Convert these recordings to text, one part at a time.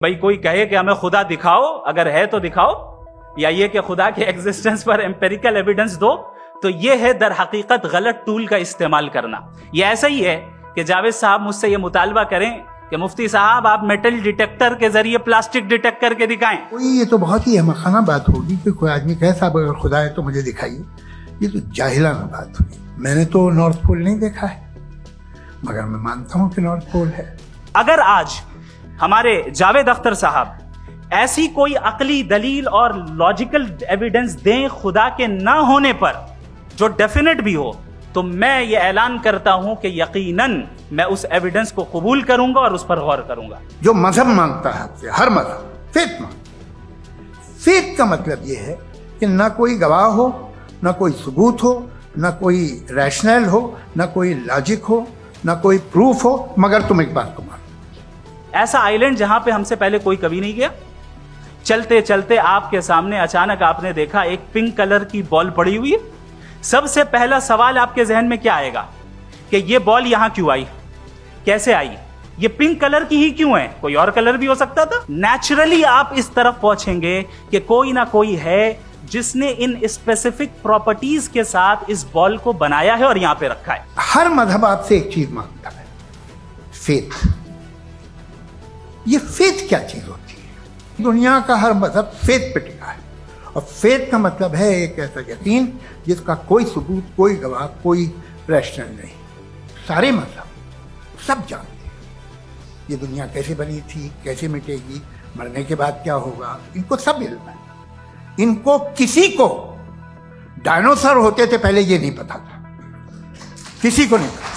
भाई कोई कहे कि हमें खुदा दिखाओ, अगर है तो दिखाओ, या ये कि खुदा के एग्जिस्टेंस पर एम्पेरिकल एविडेंस दो, तो ये है दर हकीकत गलत टूल का इस्तेमाल करना। ये ऐसा ही है कि जावेद साहब मुझसे ये मुतालबा करें कि मुफ्ती साहब आप मेटल डिटेक्टर के जरिए प्लास्टिक डिटेक्ट करके दिखाएं। ये तो बहुत ही अहमखाना बात होगी कि कोई आदमी कहे साहब अगर खुदा है तो मुझे दिखाइए। ये तो जाहिलाना बात हुई। मैंने तो नॉर्थ पोल नहीं देखा है, मगर मैं मानता हूं कि नॉर्थ पोल है। अगर आज हमारे जावेद अख्तर साहब ऐसी कोई अकली दलील और लॉजिकल एविडेंस दें खुदा के ना होने पर जो डेफिनेट भी हो, तो मैं ये ऐलान करता हूं कि यकीनन मैं उस एविडेंस को कबूल करूंगा और उस पर गौर करूंगा। जो मजहब मांगता है आपसे, हर मजहब फेथ मांगता। फेथ का मतलब यह है कि ना कोई गवाह हो, ना कोई सबूत हो, ना कोई रैशनल हो, ना कोई लॉजिक हो, ना कोई प्रूफ हो, मगर तुम एक बात को मानो। ऐसा आइलैंड जहां पे हमसे पहले कोई कभी नहीं गया, चलते चलते आपके सामने अचानक आपने देखा एक पिंक कलर की बॉल पड़ी हुई है। सबसे पहला सवाल आपके जहन में क्या आएगा कि ये बॉल यहां क्यों आई, कैसे आई, ये पिंक कलर की ही क्यों है, कोई और कलर भी हो सकता था। नेचुरली आप इस तरफ पहुंचेंगे कि कोई ना कोई है जिसने इन स्पेसिफिक प्रॉपर्टीज के साथ इस बॉल को बनाया है और यहां पे रखा है। हर मजहब आपसे एक चीज मांगता है, फेथ। ये फेथ क्या चीज होती है? दुनिया का हर मजहब फेथ पे टिका है, और फेथ का मतलब है एक ऐसा यकीन जिसका कोई सबूत, कोई गवाह, कोई रैशनल नहीं। सारे मजहब सब जानते हैं ये दुनिया कैसे बनी थी, कैसे मिटेगी, मरने के बाद क्या होगा, इनको सब इल्म है। इनको किसी को डायनासोर होते थे पहले ये नहीं पता था, किसी को नहीं पता।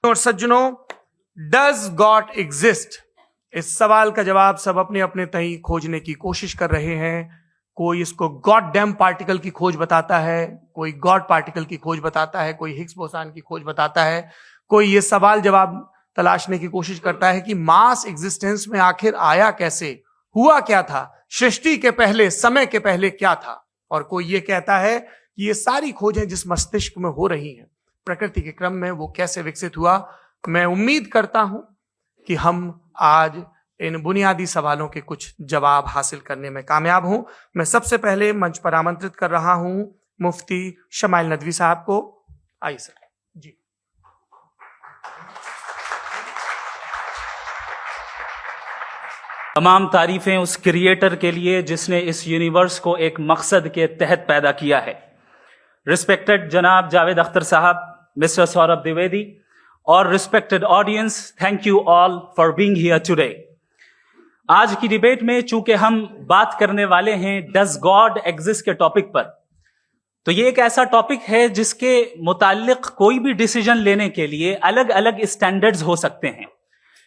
और सज्जनों, डज गॉड एग्जिस्ट? इस सवाल का जवाब सब अपने अपने तहीं खोजने की कोशिश कर रहे हैं। कोई इसको गॉड डैम पार्टिकल की खोज बताता है, कोई गॉड पार्टिकल की खोज बताता है, कोई हिग्स बोसान की खोज बताता है, कोई ये सवाल जवाब तलाशने की कोशिश करता है कि मास एग्जिस्टेंस में आखिर आया कैसे, हुआ क्या था, सृष्टि के पहले, समय के पहले क्या था। और कोई ये कहता है कि ये सारी खोजें जिस मस्तिष्क में हो रही हैं प्रकृति के क्रम में, वो कैसे विकसित हुआ। मैं उम्मीद करता हूं कि हम आज इन बुनियादी सवालों के कुछ जवाब हासिल करने में कामयाब हों। मैं सबसे पहले मंच पर आमंत्रित कर रहा हूं मुफ्ती शमाइल नदवी साहब को। आइए सर जी। तमाम तारीफें उस क्रिएटर के लिए जिसने इस यूनिवर्स को एक मकसद के तहत पैदा किया है। रिस्पेक्टेड जनाब जावेद अख्तर साहब, मिस्टर सौरभ द्विवेदी और respected audience, thank you all for being here today. आज की डिबेट में चूंकि हम बात करने वाले हैं डज गॉड एग्जिस्ट के टॉपिक पर, तो ये एक ऐसा टॉपिक है जिसके मुताल्लिक कोई भी डिसीजन लेने के लिए अलग अलग स्टैंडर्ड्स हो सकते हैं।